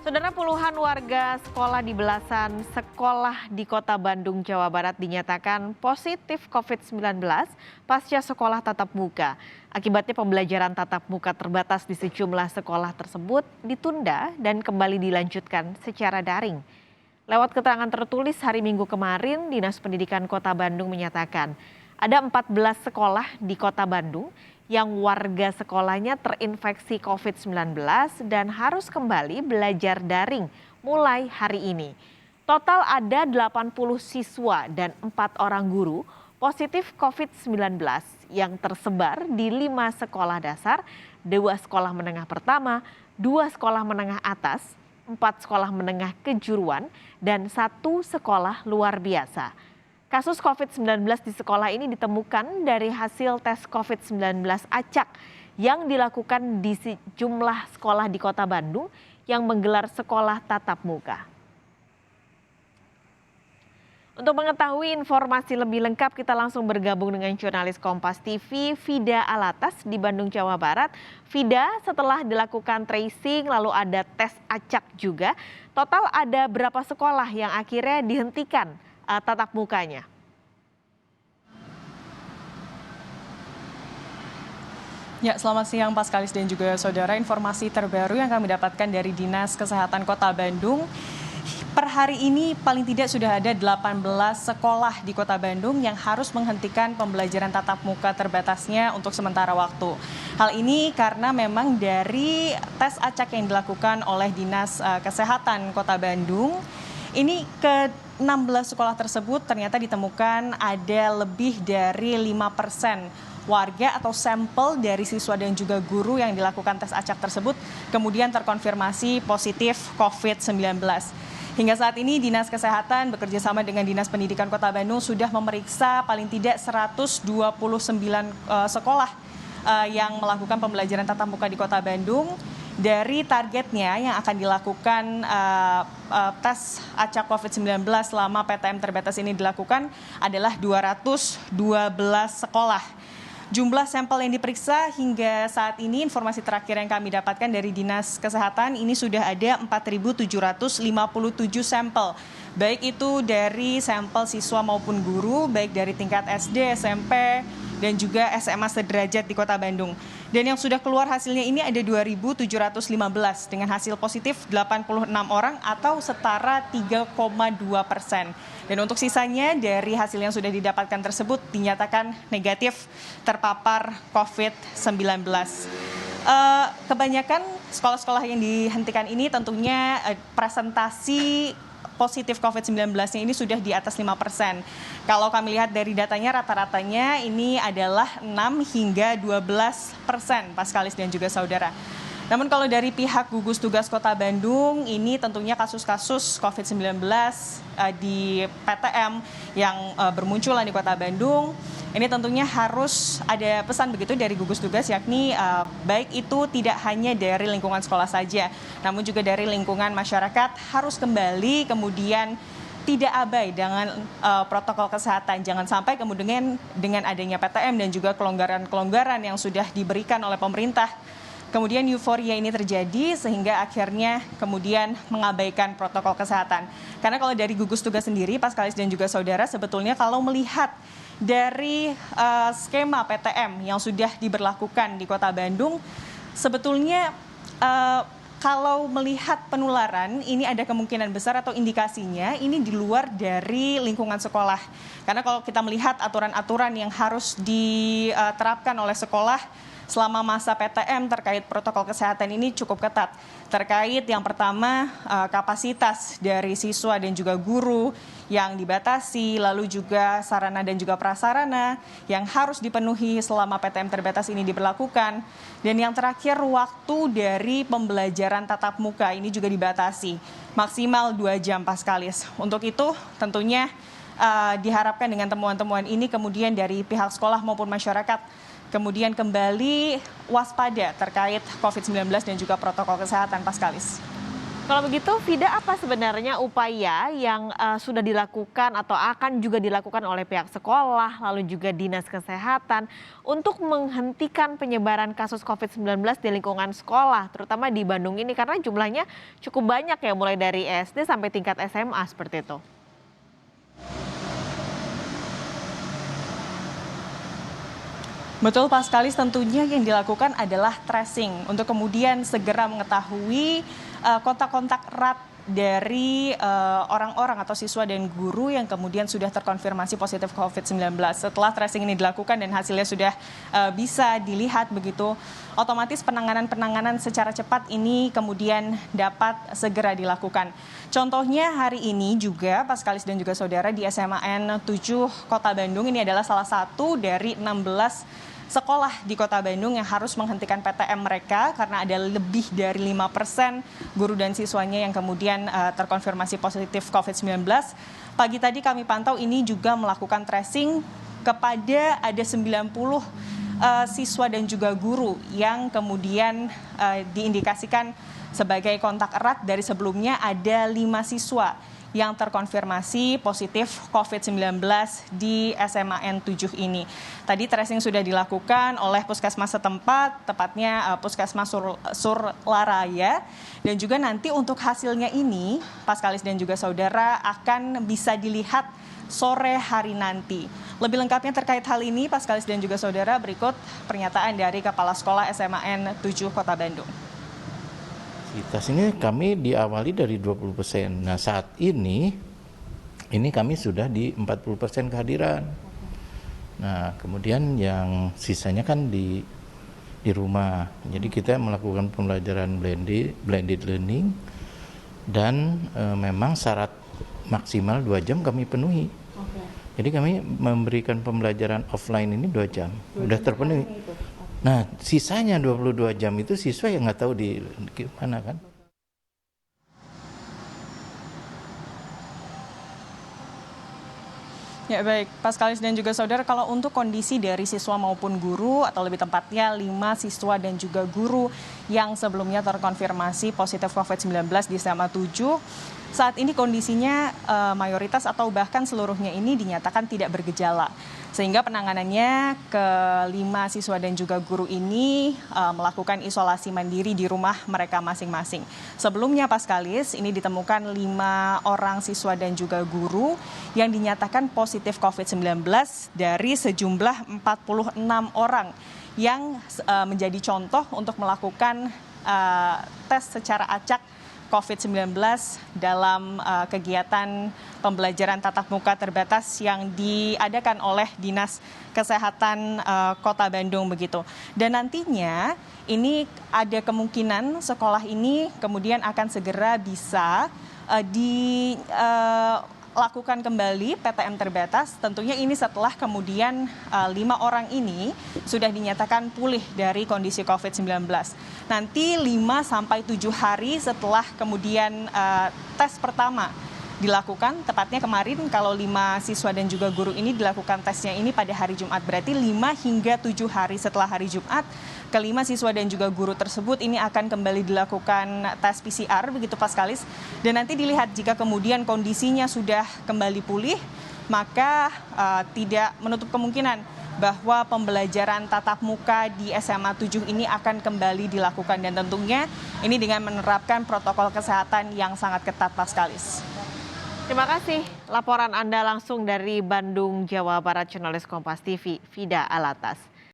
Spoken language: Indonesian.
Saudara, puluhan warga sekolah di belasan sekolah di Kota Bandung, Jawa Barat dinyatakan positif COVID-19 pasca sekolah tatap muka. Akibatnya pembelajaran tatap muka terbatas di sejumlah sekolah tersebut ditunda dan kembali dilanjutkan secara daring. Lewat keterangan tertulis hari Minggu kemarin, Dinas Pendidikan Kota Bandung menyatakan ada 14 sekolah di Kota Bandung yang warga sekolahnya terinfeksi COVID-19 dan harus kembali belajar daring mulai hari ini. Total ada 80 siswa dan 4 orang guru positif COVID-19 yang tersebar di 5 sekolah dasar, 2 sekolah menengah pertama, 2 sekolah menengah atas, 4 sekolah menengah kejuruan, dan 1 sekolah luar biasa. Kasus COVID-19 di sekolah ini ditemukan dari hasil tes COVID-19 acak yang dilakukan di sejumlah sekolah di Kota Bandung yang menggelar sekolah tatap muka. Untuk mengetahui informasi lebih lengkap, kita langsung bergabung dengan jurnalis Kompas TV, Vida Alatas di Bandung, Jawa Barat. Vida, setelah dilakukan tracing lalu ada tes acak juga, total ada berapa sekolah yang akhirnya dihentikan tatap mukanya? Ya, selamat siang Paskalis dan juga saudara. Informasi terbaru yang kami dapatkan dari Dinas Kesehatan Kota Bandung, per hari ini paling tidak sudah ada 18 sekolah di Kota Bandung yang harus menghentikan pembelajaran tatap muka terbatasnya untuk sementara waktu. Hal ini karena memang dari tes acak yang dilakukan oleh Dinas Kesehatan Kota Bandung, ini ke 16 sekolah tersebut ternyata ditemukan ada lebih dari 5% warga atau sampel dari siswa dan juga guru yang dilakukan tes acak tersebut kemudian terkonfirmasi positif COVID-19. Hingga saat ini Dinas Kesehatan bekerja sama dengan Dinas Pendidikan Kota Bandung sudah memeriksa paling tidak 129 sekolah yang melakukan pembelajaran tatap muka di Kota Bandung. Dari targetnya yang akan dilakukan tes acak COVID-19 selama PTM terbatas ini dilakukan adalah 212 sekolah. Jumlah sampel yang diperiksa hingga saat ini, informasi terakhir yang kami dapatkan dari Dinas Kesehatan, ini sudah ada 4.757 sampel. Baik itu dari sampel siswa maupun guru, baik dari tingkat SD, SMP, dan juga SMA sederajat di Kota Bandung. Dan yang sudah keluar hasilnya ini ada 2.715 dengan hasil positif 86 orang atau setara 3,2%. Dan untuk sisanya dari hasil yang sudah didapatkan tersebut dinyatakan negatif terpapar COVID-19. Kebanyakan sekolah-sekolah yang dihentikan ini tentunya presentasi positif COVID-19-nya ini sudah di atas 5%. Kalau kami lihat dari datanya, rata-ratanya ini adalah 6 hingga 12%, Paskalis dan juga saudara. Namun kalau dari pihak gugus tugas Kota Bandung, ini tentunya kasus-kasus COVID-19 di PTM yang bermunculan di Kota Bandung, ini tentunya harus ada pesan begitu dari gugus tugas, yakni baik itu tidak hanya dari lingkungan sekolah saja, namun juga dari lingkungan masyarakat harus kembali kemudian tidak abai dengan protokol kesehatan. Jangan sampai kemudian dengan adanya PTM dan juga kelonggaran-kelonggaran yang sudah diberikan oleh pemerintah, kemudian euforia ini terjadi sehingga akhirnya kemudian mengabaikan protokol kesehatan. Karena kalau dari gugus tugas sendiri, Paskalis dan juga saudara, sebetulnya kalau melihat dari skema PTM yang sudah diberlakukan di Kota Bandung, sebetulnya kalau melihat penularan ini ada kemungkinan besar atau indikasinya ini di luar dari lingkungan sekolah. Karena kalau kita melihat aturan-aturan yang harus diterapkan oleh sekolah selama masa PTM terkait protokol kesehatan ini cukup ketat. Terkait yang pertama kapasitas dari siswa dan juga guru yang dibatasi, lalu juga sarana dan juga prasarana yang harus dipenuhi selama PTM terbatas ini diberlakukan. Dan yang terakhir, waktu dari pembelajaran tatap muka ini juga dibatasi, maksimal 2 jam Paskalis. Untuk itu tentunya diharapkan dengan temuan-temuan ini kemudian dari pihak sekolah maupun masyarakat kemudian kembali waspada terkait COVID-19 dan juga protokol kesehatan, Paskalis. Kalau begitu, Vida, apa sebenarnya upaya yang sudah dilakukan atau akan juga dilakukan oleh pihak sekolah, lalu juga Dinas Kesehatan untuk menghentikan penyebaran kasus COVID-19 di lingkungan sekolah, terutama di Bandung ini karena jumlahnya cukup banyak ya, mulai dari SD sampai tingkat SMA seperti itu. Betul, Pak Skalis, tentunya yang dilakukan adalah tracing untuk kemudian segera mengetahui kontak-kontak erat dari orang-orang atau siswa dan guru yang kemudian sudah terkonfirmasi positif COVID-19. Setelah tracing ini dilakukan dan hasilnya sudah bisa dilihat begitu, otomatis penanganan-penanganan secara cepat ini kemudian dapat segera dilakukan. Contohnya hari ini juga, Pak Skalis dan juga saudara, di SMAN 7 Kota Bandung ini adalah salah satu dari 16 sekolah di Kota Bandung yang harus menghentikan PTM mereka karena ada lebih dari 5% guru dan siswanya yang kemudian terkonfirmasi positif COVID-19. Pagi tadi kami pantau ini juga melakukan tracing kepada ada 90 siswa dan juga guru yang kemudian diindikasikan sebagai kontak erat. Dari sebelumnya ada 5 siswa yang terkonfirmasi positif COVID-19 di SMAN 7 ini. Tadi tracing sudah dilakukan oleh puskesmas setempat, tepatnya puskesmas Surlaraya. Dan juga nanti untuk hasilnya ini, Pak Skalis dan juga saudara, akan bisa dilihat sore hari nanti. Lebih lengkapnya terkait hal ini, Pak Skalis dan juga saudara, berikut pernyataan dari Kepala Sekolah SMAN 7 Kota Bandung. Kapasitas ini kami diawali dari 20%. Nah saat ini kami sudah di 40% kehadiran. Nah kemudian yang sisanya kan di rumah. Jadi kita melakukan pembelajaran blended learning dan memang syarat maksimal 2 jam kami penuhi. Jadi kami memberikan pembelajaran offline ini 2 jam, sudah terpenuhi. Nah, sisanya 22 jam itu siswa yang nggak tahu di mana kan. Ya baik, Pak Skalis dan juga saudara, kalau untuk kondisi dari siswa maupun guru atau lebih tepatnya 5 siswa dan juga guru yang sebelumnya terkonfirmasi positif COVID-19 di SMA 7, saat ini kondisinya mayoritas atau bahkan seluruhnya ini dinyatakan tidak bergejala. Sehingga penanganannya ke 5 siswa dan juga guru ini melakukan isolasi mandiri di rumah mereka masing-masing. Sebelumnya, Pak Skalis, ini ditemukan 5 orang siswa dan juga guru yang dinyatakan positif COVID-19 dari sejumlah 46 orang yang menjadi contoh untuk melakukan tes secara acak COVID-19 dalam kegiatan pembelajaran tatap muka terbatas yang diadakan oleh Dinas Kesehatan Kota Bandung begitu. Dan nantinya ini ada kemungkinan sekolah ini kemudian akan segera bisa dilakukan kembali PTM terbatas. Tentunya ini setelah kemudian 5 orang ini sudah dinyatakan pulih dari kondisi COVID-19. Nanti 5 sampai 7 hari setelah kemudian tes pertama dilakukan, tepatnya kemarin kalau 5 siswa dan juga guru ini dilakukan tesnya ini pada hari Jumat, berarti 5 hingga 7 hari setelah hari Jumat, kelima siswa dan juga guru tersebut ini akan kembali dilakukan tes PCR, begitu Pak Skalis. Dan nanti dilihat jika kemudian kondisinya sudah kembali pulih, maka tidak menutup kemungkinan bahwa pembelajaran tatap muka di SMA 7 ini akan kembali dilakukan. Dan tentunya ini dengan menerapkan protokol kesehatan yang sangat ketat, Pak Skalis. Terima kasih laporan Anda langsung dari Bandung, Jawa Barat, jurnalis Kompas TV, Vida Alatas.